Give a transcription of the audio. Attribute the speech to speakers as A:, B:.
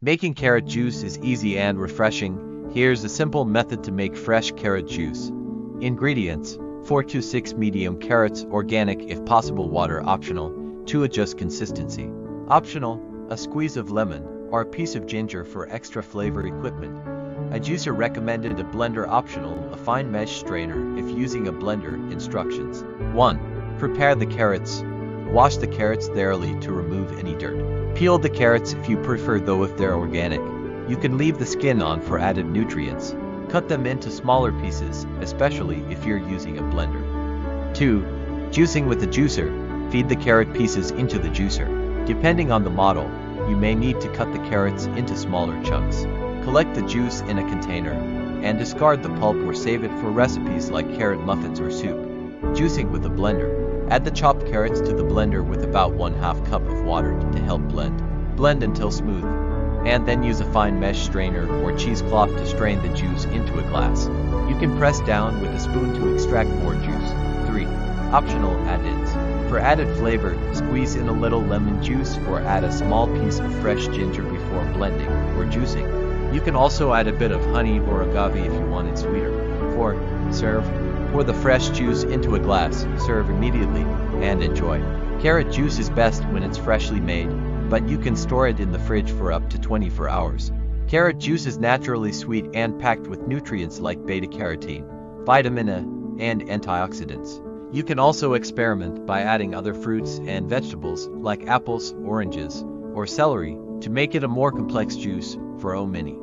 A: Making carrot juice is easy and refreshing. Here's a simple method to make fresh carrot juice. Ingredients: 4 to 6 medium carrots, organic if possible, water optional, to adjust consistency. Optional: a squeeze of lemon, or a piece of ginger for extra flavor. Equipment: a juicer recommended, a blender optional, a fine mesh strainer if using a blender. Instructions: 1. Prepare the carrots. Wash the carrots thoroughly to remove any dirt. Peel the carrots if you prefer, though if they're organic, you can leave the skin on for added nutrients. Cut them into smaller pieces, especially if you're using a blender. 2. Juicing with a juicer. Feed the carrot pieces into the juicer. Depending on the model, you may need to cut the carrots into smaller chunks. Collect the juice in a container and discard the pulp or save it for recipes like carrot muffins or soup. Juicing with a blender. Add the chopped carrots to the blender with about 1/2 cup of water to help blend. Blend until smooth, and then use a fine mesh strainer or cheesecloth to strain the juice into a glass. You can press down with a spoon to extract more juice. 3. Optional add-ins. For added flavor, squeeze in a little lemon juice or add a small piece of fresh ginger before blending or juicing. You can also add a bit of honey or agave if you want it sweeter. 4. Serve. Pour the fresh juice into a glass, serve immediately, and enjoy. Carrot juice is best when it's freshly made, but you can store it in the fridge for up to 24 hours. Carrot juice is naturally sweet and packed with nutrients like beta-carotene, vitamin A, and antioxidants. You can also experiment by adding other fruits and vegetables like apples, oranges, or celery to make it a more complex juice for many.